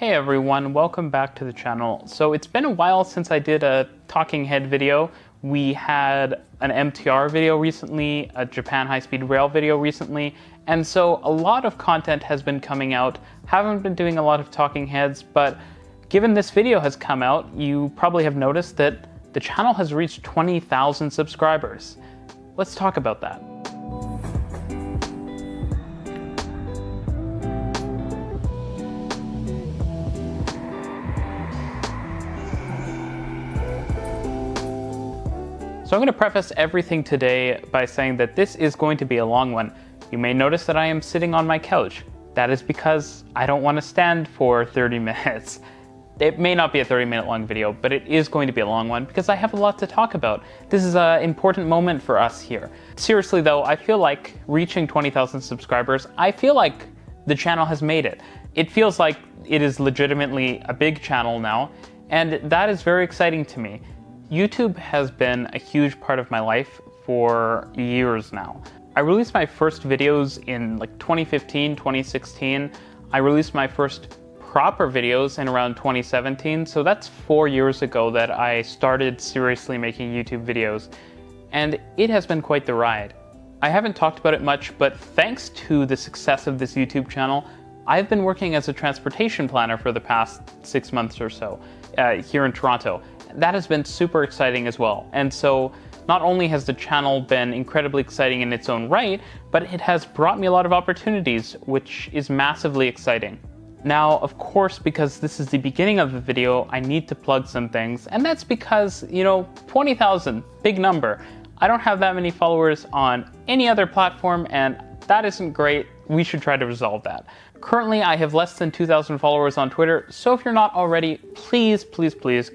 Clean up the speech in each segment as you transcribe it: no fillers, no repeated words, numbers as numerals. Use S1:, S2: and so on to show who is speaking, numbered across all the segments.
S1: Hey everyone, welcome back to the channel. So it's been a while since I did a talking head video. We had an MTR video recently, a Japan high-speed rail video recently, and so a lot of content has been coming out. Haven't been doing a lot of talking heads, but given this video has come out, you probably have noticed that the channel has reached 20,000 subscribers. Let's talk about that. So I'm going to preface everything today by saying that this is going to be a long one. You may notice that I am sitting on my couch. That is because I don't want to stand for 30 minutes. It may not be a 30-minute long video, but it is going to be a long one because I have a lot to talk about. This is an important moment for us here. Seriously though, I feel like reaching 20,000 subscribers, I feel like the channel has made it. It feels like it is legitimately a big channel now, and that is very exciting to me. YouTube has been a huge part of my life for years now. I released my first videos in like 2015, 2016. I released my first proper videos in around 2017, so that's 4 years ago that I started seriously making YouTube videos, and it has been quite the ride. I haven't talked about it much, but thanks to the success of this YouTube channel, I've been working as a transportation planner for the past 6 months or so here in Toronto. That has been super exciting as well. And so not only has the channel been incredibly exciting in its own right, but it has brought me a lot of opportunities, which is massively exciting. Now, of course, because this is the beginning of the video, I need to plug some things. And that's because, 20,000, big number. I don't have that many followers on any other platform, and that isn't great. We should try to resolve that. Currently, I have less than 2,000 followers on Twitter, so if you're not already, please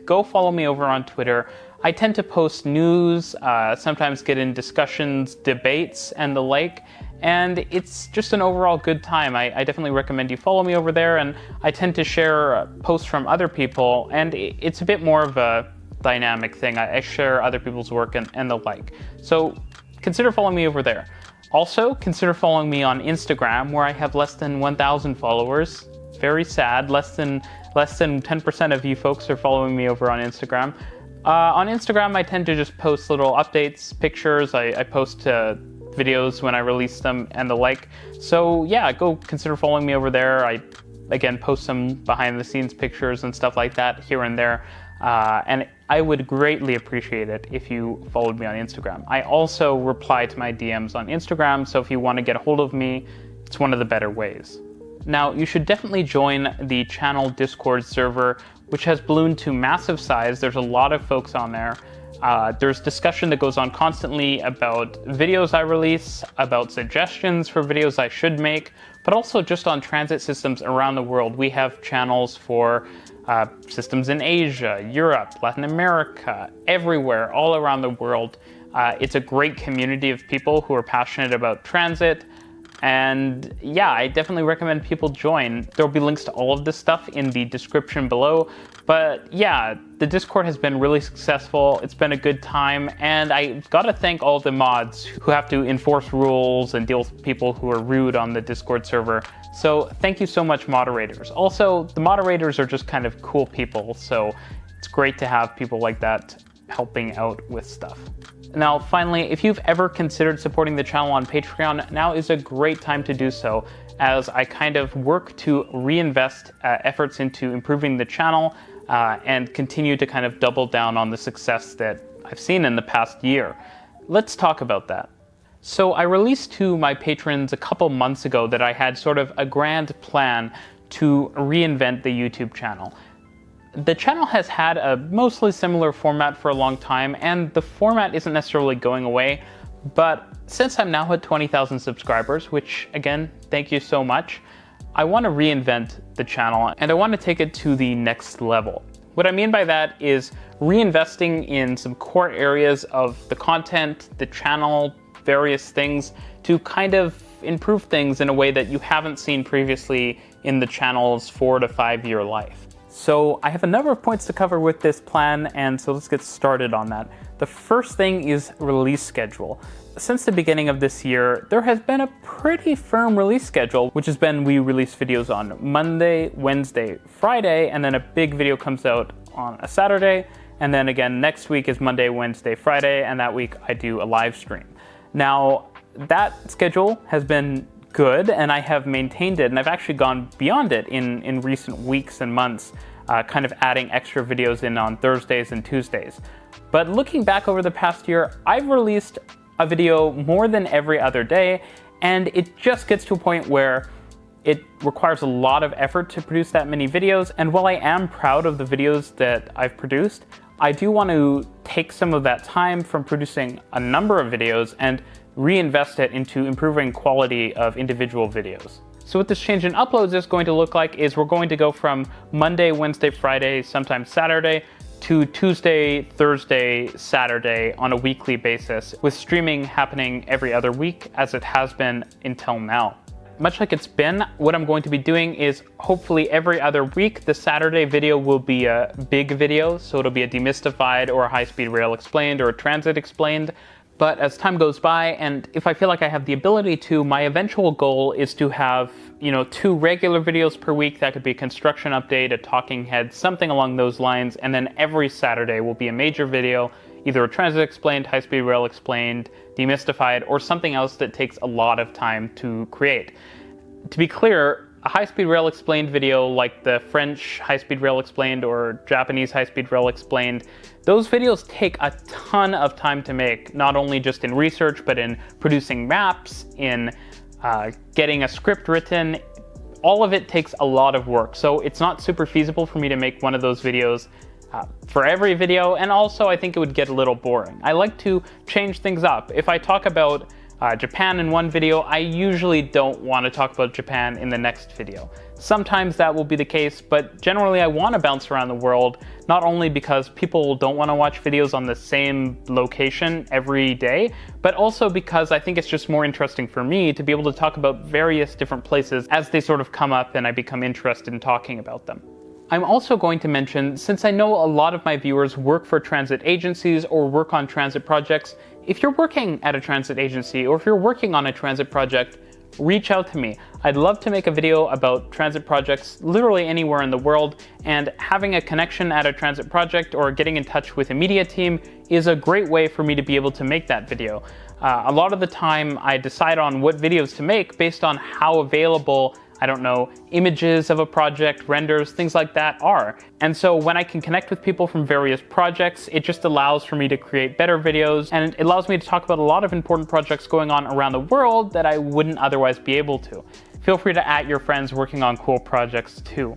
S1: go follow me over on Twitter. I tend to post news, sometimes get in discussions, debates, and the like, and it's just an overall good time. I definitely recommend you follow me over there, and I tend to share posts from other people, and it's a bit more of a dynamic thing. I share other people's work and the like. So consider following me over there. Also, consider following me on Instagram, where I have less than 1,000 followers. Very sad, less than 10% of you folks are following me over on Instagram. On Instagram, I tend to just post little updates, pictures. I post videos when I release them and the like. So yeah, go consider following me over there. I, again, post some behind-the-scenes pictures and stuff like that here and there. And I would greatly appreciate it if you followed me on Instagram. I also reply to my DMs on Instagram, so if you want to get a hold of me, it's one of the better ways. Now, you should definitely join the channel Discord server, which has ballooned to massive size. There's a lot of folks on there. There's discussion that goes on constantly about videos I release, about suggestions for videos I should make, but also just on transit systems around the world. We have channels for systems in Asia, Europe, Latin America, everywhere, all around the world. It's a great community of people who are passionate about transit. And yeah, I definitely recommend people join. There'll be links to all of this stuff in the description below. But yeah, the Discord has been really successful. It's been a good time. And I've got to thank all the mods who have to enforce rules and deal with people who are rude on the Discord server. So thank you so much, moderators. Also, the moderators are just kind of cool people. So it's great to have people like that helping out with stuff. Now, finally, if you've ever considered supporting the channel on Patreon, now is a great time to do so, as I kind of work to reinvest efforts into improving the channel and continue to kind of double down on the success that I've seen in the past year. Let's talk about that. So I released to my patrons a couple months ago that I had sort of a grand plan to reinvent the YouTube channel. The channel has had a mostly similar format for a long time, and the format isn't necessarily going away, but since I'm now at 20,000 subscribers, which again, thank you so much, I want to reinvent the channel and I want to take it to the next level. What I mean by that is reinvesting in some core areas of the content, the channel, various things to kind of improve things in a way that you haven't seen previously in the channel's 4 to 5 year life. So I have a number of points to cover with this plan, and so let's get started on that. The first thing is release schedule. Since the beginning of this year, there has been a pretty firm release schedule, which has been we release videos on Monday, Wednesday, Friday, and then a big video comes out on a Saturday. And then again, next week is Monday, Wednesday, Friday, and that week I do a live stream. Now, that schedule has been good, and I have maintained it, and I've actually gone beyond it in recent weeks and months, kind of adding extra videos in on Thursdays and Tuesdays. But looking back over the past year, I've released a video more than every other day, and it just gets to a point where it requires a lot of effort to produce that many videos, and while I am proud of the videos that I've produced, I do want to take some of that time from producing a number of videos and reinvest it into improving quality of individual videos. So what this change in uploads is going to look like is we're going to go from Monday, Wednesday, Friday, sometimes Saturday, to Tuesday, Thursday, Saturday on a weekly basis, with streaming happening every other week as it has been until now. Much like it's been, what I'm going to be doing is hopefully every other week, the Saturday video will be a big video, so it'll be a demystified or a high-speed rail explained or a transit explained. But as time goes by, and if I feel like I have the ability to, my eventual goal is to have, 2 regular videos per week. That could be a construction update, a talking head, something along those lines. And then every Saturday will be a major video, either a transit explained, high-speed rail explained, demystified, or something else that takes a lot of time to create. To be clear, a high-speed rail explained video like the French high-speed rail explained or Japanese high-speed rail explained, those videos take a ton of time to make, not only just in research, but in producing maps, in getting a script written. All of it takes a lot of work, so it's not super feasible for me to make one of those videos for every video, and also I think it would get a little boring. I like to change things up. If I talk about Japan in one video, I usually don't want to talk about Japan in the next video. Sometimes that will be the case, but generally I want to bounce around the world, not only because people don't want to watch videos on the same location every day, but also because I think it's just more interesting for me to be able to talk about various different places as they sort of come up and I become interested in talking about them. I'm also going to mention, since I know a lot of my viewers work for transit agencies or work on transit projects, if you're working at a transit agency or if you're working on a transit project, reach out to me. I'd love to make a video about transit projects literally anywhere in the world, and having a connection at a transit project or getting in touch with a media team is a great way for me to be able to make that video. A lot of the time I decide on what videos to make based on how available, images of a project, renders, things like that are. And so when I can connect with people from various projects, it just allows for me to create better videos, and it allows me to talk about a lot of important projects going on around the world that I wouldn't otherwise be able to. Feel free to @ your friends working on cool projects too.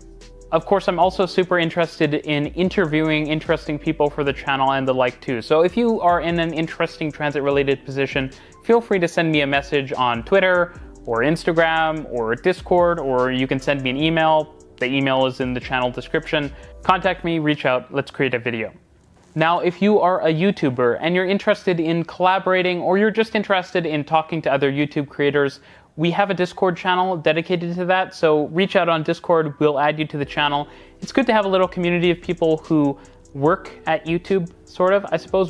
S1: Of course, I'm also super interested in interviewing interesting people for the channel and the like too. So if you are in an interesting transit-related position, feel free to send me a message on Twitter, or Instagram, or Discord, or you can send me an email. The email is in the channel description. Contact me, reach out, let's create a video. Now, if you are a YouTuber and you're interested in collaborating, or you're just interested in talking to other YouTube creators, we have a Discord channel dedicated to that, so reach out on Discord, we'll add you to the channel. It's good to have a little community of people who work at YouTube,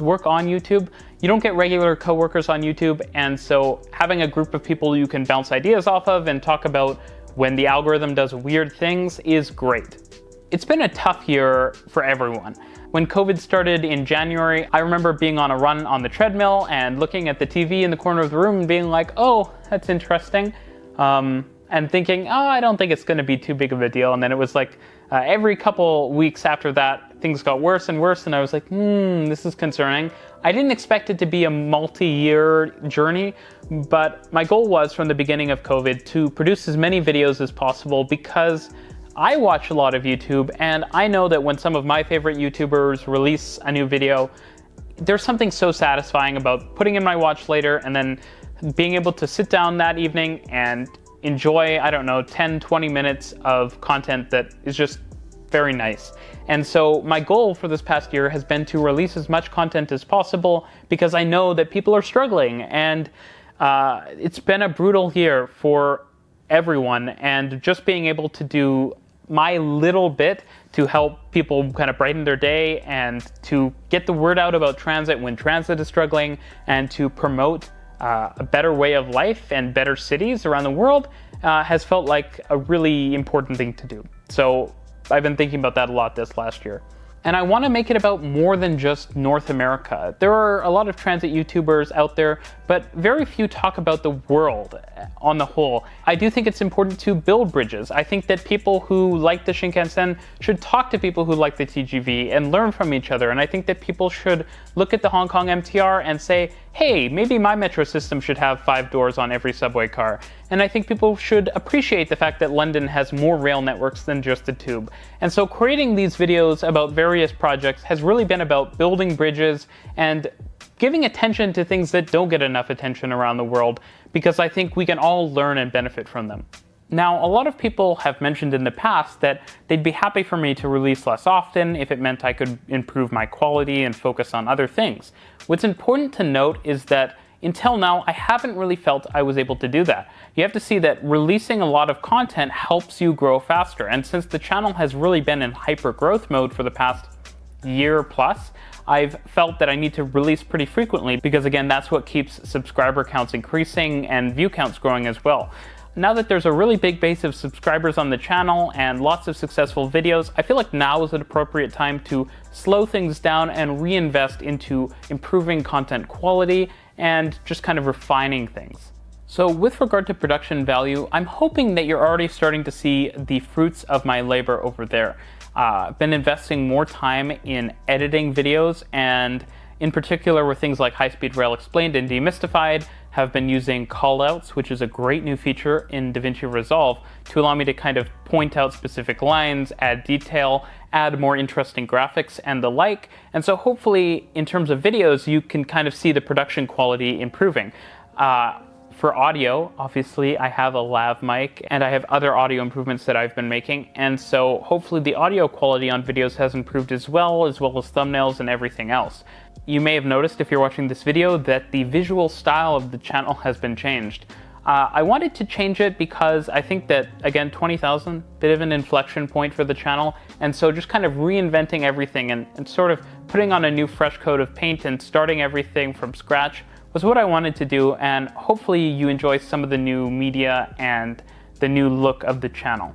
S1: work on YouTube. You don't get regular coworkers on YouTube, and so having a group of people you can bounce ideas off of and talk about when the algorithm does weird things is great. It's been a tough year for everyone. When COVID started in January, I remember being on a run on the treadmill and looking at the TV in the corner of the room and being like, oh, that's interesting. And thinking, oh, I don't think it's going to be too big of a deal. And then it was like every couple weeks after that, things got worse and worse. And I was like, this is concerning. I didn't expect it to be a multi-year journey, but my goal was from the beginning of COVID to produce as many videos as possible because I watch a lot of YouTube, and I know that when some of my favorite YouTubers release a new video, there's something so satisfying about putting in my watch later and then being able to sit down that evening and enjoy, 10, 20 minutes of content that is just very nice. And so my goal for this past year has been to release as much content as possible because I know that people are struggling, and it's been a brutal year for everyone, and just being able to do my little bit to help people kind of brighten their day and to get the word out about transit when transit is struggling and to promote a better way of life and better cities around the world has felt like a really important thing to do. So I've been thinking about that a lot this last year. And I want to make it about more than just North America. There are a lot of transit YouTubers out there, but very few talk about the world on the whole. I do think it's important to build bridges. I think that people who like the Shinkansen should talk to people who like the TGV and learn from each other. And I think that people should look at the Hong Kong MTR and say, hey, maybe my metro system should have 5 doors on every subway car. And I think people should appreciate the fact that London has more rail networks than just the tube. And so creating these videos about various projects has really been about building bridges and giving attention to things that don't get enough attention around the world, because I think we can all learn and benefit from them. Now, a lot of people have mentioned in the past that they'd be happy for me to release less often if it meant I could improve my quality and focus on other things. What's important to note is that until now, I haven't really felt I was able to do that. You have to see that releasing a lot of content helps you grow faster. And since the channel has really been in hyper growth mode for the past year plus, I've felt that I need to release pretty frequently because, again, that's what keeps subscriber counts increasing and view counts growing as well. Now that there's a really big base of subscribers on the channel and lots of successful videos, I feel like now is an appropriate time to slow things down and reinvest into improving content quality and just kind of refining things. So with regard to production value, I'm hoping that you're already starting to see the fruits of my labor over there. I've been investing more time in editing videos, and in particular with things like High-Speed Rail Explained and Demystified, have been using callouts, which is a great new feature in DaVinci Resolve to allow me to kind of point out specific lines, add detail, add more interesting graphics and the like. And so hopefully in terms of videos, you can kind of see the production quality improving. For audio, obviously, I have a lav mic and I have other audio improvements that I've been making. And so hopefully the audio quality on videos has improved as well as thumbnails and everything else. You may have noticed if you're watching this video that the visual style of the channel has been changed. I wanted to change it because I think that, again, 20,000, bit of an inflection point for the channel. And so just kind of reinventing everything and sort of putting on a new fresh coat of paint and starting everything from scratch was what I wanted to do, and hopefully you enjoy some of the new media and the new look of the channel.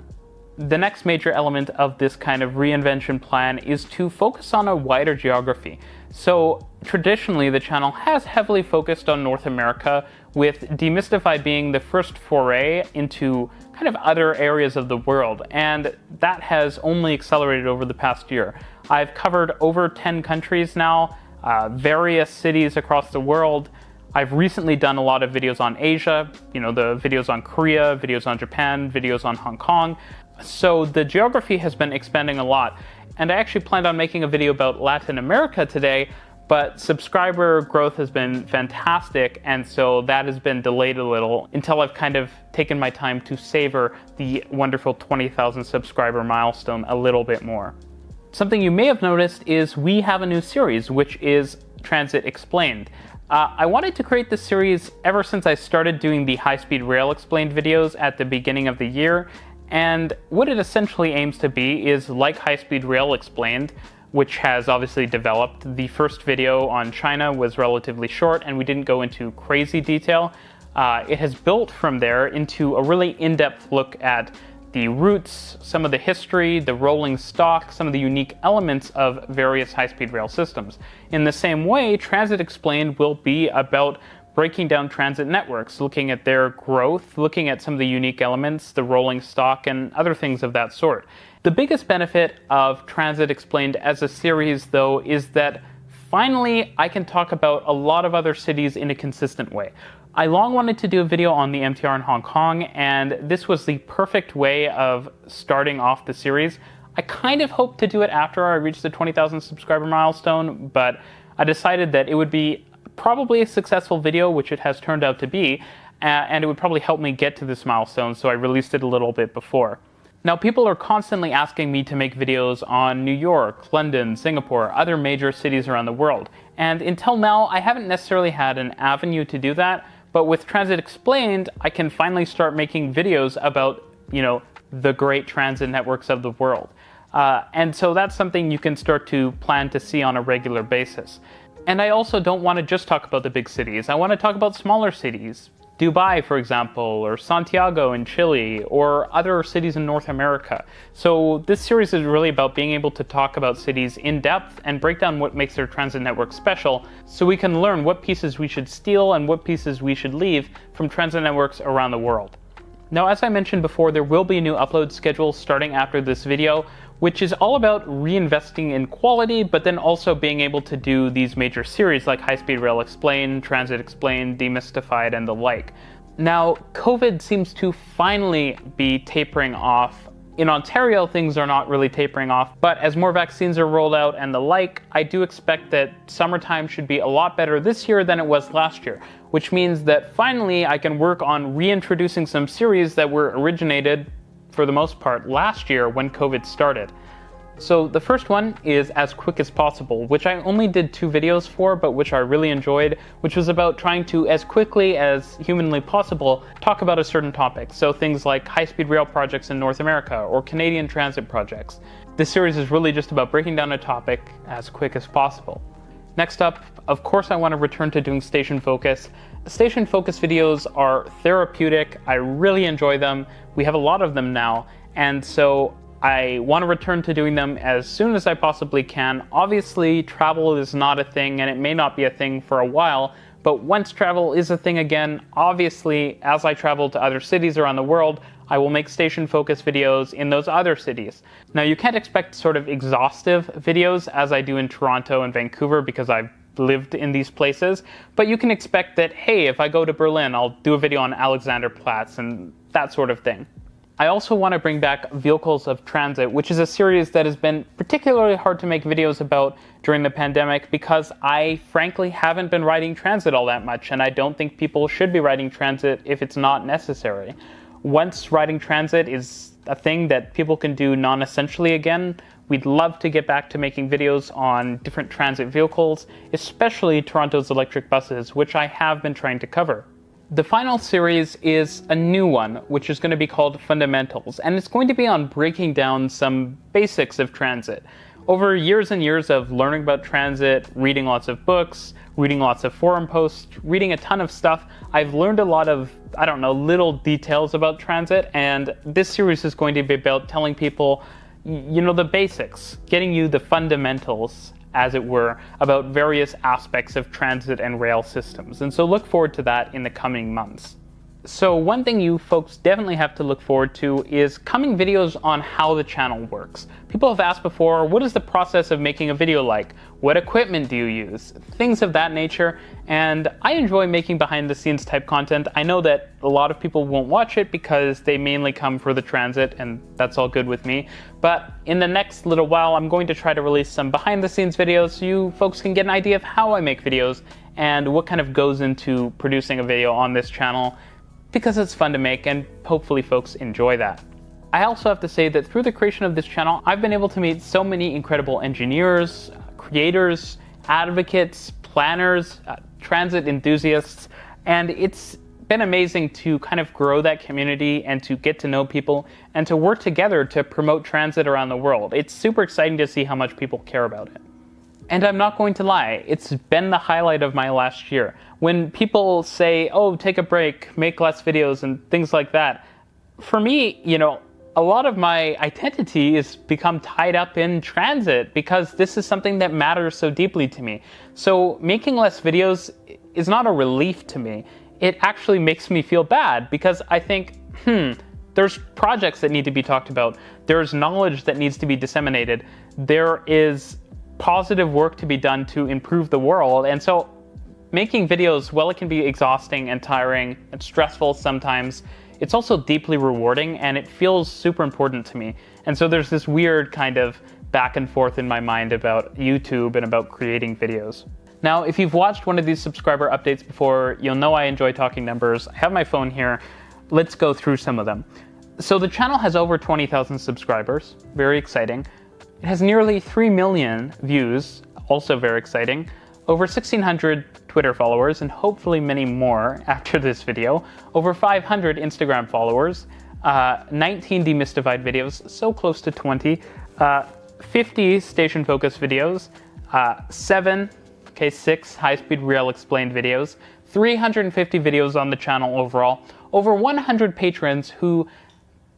S1: The next major element of this kind of reinvention plan is to focus on a wider geography. So traditionally the channel has heavily focused on North America, with Demystified being the first foray into kind of other areas of the world, and that has only accelerated over the past year. I've covered over 10 countries now, various cities across the world. I've recently done a lot of videos on Asia, the videos on Korea, videos on Japan, videos on Hong Kong. So the geography has been expanding a lot. And I actually planned on making a video about Latin America today, but subscriber growth has been fantastic, and so that has been delayed a little until I've kind of taken my time to savor the wonderful 20,000 subscriber milestone a little bit more. Something you may have noticed is we have a new series, which is Transit Explained. I wanted to create this series ever since I started doing the High-Speed Rail Explained videos at the beginning of the year, and what it essentially aims to be is like High-Speed Rail Explained, which has obviously developed. The first video on China was relatively short and we didn't go into crazy detail. It has built from there into a really in-depth look at the routes, some of the history, the rolling stock, some of the unique elements of various high-speed rail systems. In the same way, Transit Explained will be about breaking down transit networks, looking at their growth, looking at some of the unique elements, the rolling stock, and other things of that sort. The biggest benefit of Transit Explained as a series, though, is that finally I can talk about a lot of other cities in a consistent way. I long wanted to do a video on the MTR in Hong Kong, and this was the perfect way of starting off the series. I kind of hoped to do it after I reached the 20,000 subscriber milestone, but I decided that it would be probably a successful video, which it has turned out to be, and it would probably help me get to this milestone, so I released it a little bit before. Now, people are constantly asking me to make videos on New York, London, Singapore, other major cities around the world, and until now, I haven't necessarily had an avenue to do that. But with Transit Explained, I can finally start making videos about, the great transit networks of the world. And so that's something you can start to plan to see on a regular basis. And I also don't want to just talk about the big cities. I want to talk about smaller cities. Dubai, for example, or Santiago in Chile, or other cities in North America. So this series is really about being able to talk about cities in depth and break down what makes their transit network special, so we can learn what pieces we should steal and what pieces we should leave from transit networks around the world. Now, as I mentioned before, there will be a new upload schedule starting after this video, which is all about reinvesting in quality, but then also being able to do these major series like High Speed Rail Explained, Transit Explained, Demystified, and the like. Now, COVID seems to finally be tapering off. In Ontario, things are not really tapering off, but as more vaccines are rolled out and the like, I do expect that summertime should be a lot better this year than it was last year, which means that finally I can work on reintroducing some series that were originated, for the most part, last year when COVID started. So the first one is As Quick as Possible, which I only did 2 videos for, but which I really enjoyed, which was about trying to, as quickly as humanly possible, talk about a certain topic. So things like high-speed rail projects in North America or Canadian transit projects. This series is really just about breaking down a topic as quick as possible. Next up, of course, I want to return to doing Station Focus. Station Focus videos are therapeutic. I really enjoy them. We have a lot of them now, and so I want to return to doing them as soon as I possibly can. Obviously, travel is not a thing, and it may not be a thing for a while, but once travel is a thing again, obviously, as I travel to other cities around the world, I will make Station Focus videos in those other cities. Now, you can't expect sort of exhaustive videos as I do in Toronto and Vancouver because I've lived in these places, but you can expect that, hey, if I go to Berlin, I'll do a video on Alexanderplatz and that sort of thing. I also want to bring back Vehicles of Transit, which is a series that has been particularly hard to make videos about during the pandemic because I frankly haven't been riding transit all that much, and I don't think people should be riding transit if it's not necessary. Once riding transit is a thing that people can do non-essentially again, we'd love to get back to making videos on different transit vehicles, especially Toronto's electric buses, which I have been trying to cover. The final series is a new one, which is going to be called Fundamentals, and it's going to be on breaking down some basics of transit. Over years and years of learning about transit, reading lots of books, reading lots of forum posts, reading a ton of stuff, I've learned a lot of, little details about transit, and this series is going to be about telling people, the basics, getting you the fundamentals, as it were, about various aspects of transit and rail systems. And so look forward to that in the coming months. So one thing you folks definitely have to look forward to is coming videos on how the channel works. People have asked before, what is the process of making a video like? What equipment do you use? Things of that nature. And I enjoy making behind the scenes type content. I know that a lot of people won't watch it because they mainly come for the transit, and that's all good with me. But in the next little while, I'm going to try to release some behind the scenes videos so you folks can get an idea of how I make videos and what kind of goes into producing a video on this channel, because it's fun to make and hopefully folks enjoy that. I also have to say that through the creation of this channel, I've been able to meet so many incredible engineers, creators, advocates, planners, transit enthusiasts, and it's been amazing to kind of grow that community and to get to know people and to work together to promote transit around the world. It's super exciting to see how much people care about it. And I'm not going to lie, it's been the highlight of my last year. When people say, oh, take a break, make less videos and things like that, for me, a lot of my identity is become tied up in transit because this is something that matters so deeply to me. So making less videos is not a relief to me. It actually makes me feel bad because I think, there's projects that need to be talked about. There's knowledge that needs to be disseminated. There is positive work to be done to improve the world. And so making videos, while it can be exhausting and tiring and stressful sometimes, it's also deeply rewarding and it feels super important to me. And so there's this weird kind of back and forth in my mind about YouTube and about creating videos. Now, if you've watched one of these subscriber updates before, you'll know I enjoy talking numbers. I have my phone here. Let's go through some of them. So the channel has over 20,000 subscribers, very exciting. It has nearly 3 million views, also very exciting. Over 1,600 Twitter followers, and hopefully many more after this video. Over 500 Instagram followers. 19 demystified videos, so close to 20, 50 station focus videos, 6 high-speed rail explained videos, 350 videos on the channel overall, over 100 patrons who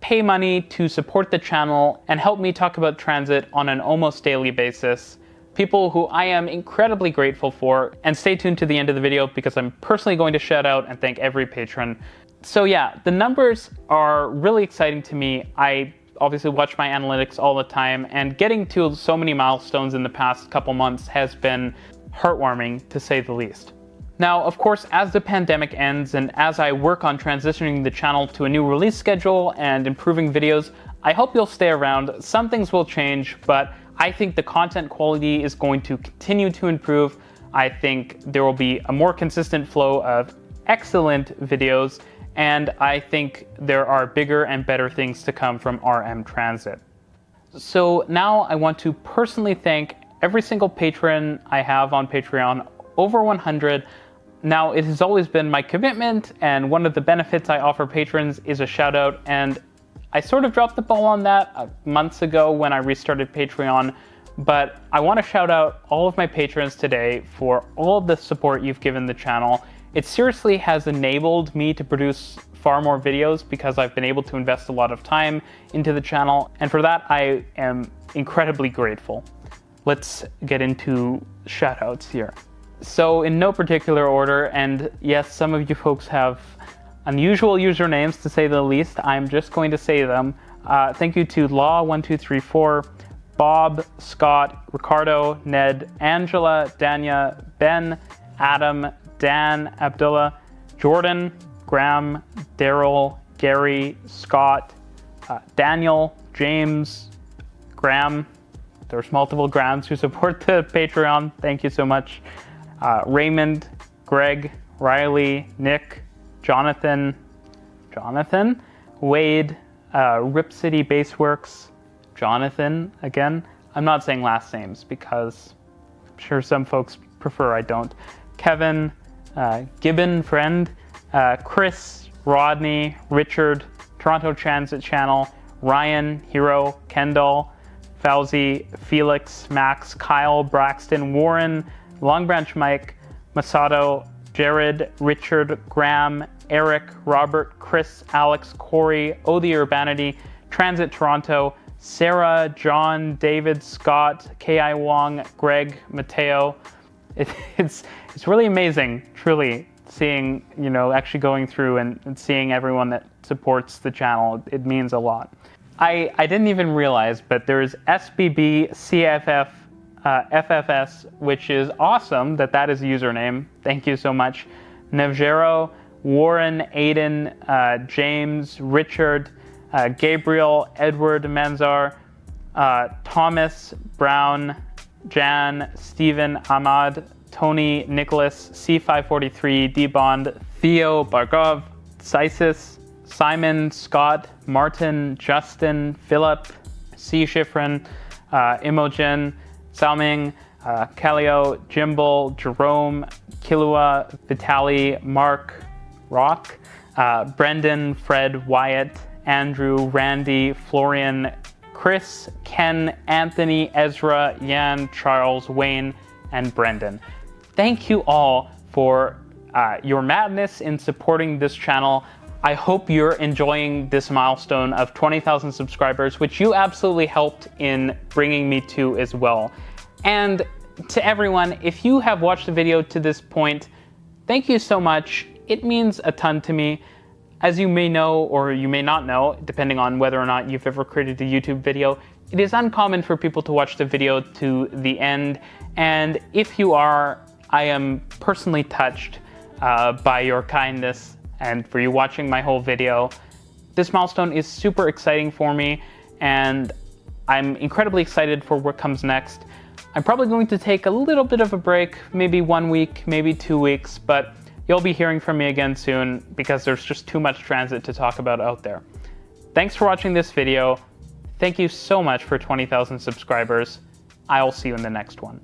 S1: pay money to support the channel and help me talk about transit on an almost daily basis. People who I am incredibly grateful for. And stay tuned to the end of the video because I'm personally going to shout out and thank every patron. So yeah, the numbers are really exciting to me. I obviously watch my analytics all the time, and getting to so many milestones in the past couple months has been heartwarming, to say the least. Now, of course, as the pandemic ends and as I work on transitioning the channel to a new release schedule and improving videos, I hope you'll stay around. Some things will change, but I think the content quality is going to continue to improve. I think there will be a more consistent flow of excellent videos, and I think there are bigger and better things to come from RM Transit. So now I want to personally thank every single patron I have on Patreon, over 100. Now, it has always been my commitment, and one of the benefits I offer patrons is a shout out, and I sort of dropped the ball on that months ago when I restarted Patreon, but I want to shout out all of my patrons today for all of the support you've given the channel. It seriously has enabled me to produce far more videos because I've been able to invest a lot of time into the channel, and for that I am incredibly grateful. Let's get into shoutouts here. So in no particular order, and yes, some of you folks have unusual usernames to say the least, I'm just going to say them. Thank you to Law1234, Bob, Scott, Ricardo, Ned, Angela, Danya, Ben, Adam, Dan, Abdullah, Jordan, Graham, Daryl, Gary, Scott, Daniel, James, Graham. There's multiple Grahams who support the Patreon. Thank you so much. Raymond, Greg, Riley, Nick, Jonathan, Wade, Rip City Baseworks, Jonathan again. I'm not saying last names because I'm sure some folks prefer I don't. Kevin, Gibbon, friend, Chris, Rodney, Richard, Toronto Transit Channel, Ryan, Hero, Kendall, Fauzi, Felix, Max, Kyle, Braxton, Warren, Long Branch Mike, Masato, Jared, Richard, Graham, Eric, Robert, Chris, Alex, Corey, Oh the Urbanity, Transit Toronto, Sarah, John, David, Scott, K.I. Wong, Greg, Mateo. It's really amazing, truly, seeing, actually going through and seeing everyone that supports the channel. It means a lot. I didn't even realize, but there's SBB CFF FFS, which is awesome that is a username. Thank you so much. Nevjero, Warren, Aiden, James, Richard, Gabriel, Edward Manzar, Thomas, Brown, Jan, Stephen, Ahmad, Tony, Nicholas, C543, D-Bond, Theo, Bargov, Sysis, Simon, Scott, Martin, Justin, Philip, C. Schifrin, Imogen, Salming, Kaleo, Jimble, Jerome, Kilua, Vitali, Mark, Rock, Brendan, Fred, Wyatt, Andrew, Randy, Florian, Chris, Ken, Anthony, Ezra, Yan, Charles, Wayne, and Brendan. Thank you all for your madness in supporting this channel. I hope you're enjoying this milestone of 20,000 subscribers, which you absolutely helped in bringing me to as well. And to everyone, if you have watched the video to this point, thank you so much. It means a ton to me. As you may know, or you may not know, depending on whether or not you've ever created a YouTube video, it is uncommon for people to watch the video to the end. And if you are, I am personally touched by your kindness and for you watching my whole video. This milestone is super exciting for me, and I'm incredibly excited for what comes next. I'm probably going to take a little bit of a break, maybe 1 week, maybe 2 weeks, but you'll be hearing from me again soon because there's just too much transit to talk about out there. Thanks for watching this video. Thank you so much for 20,000 subscribers. I'll see you in the next one.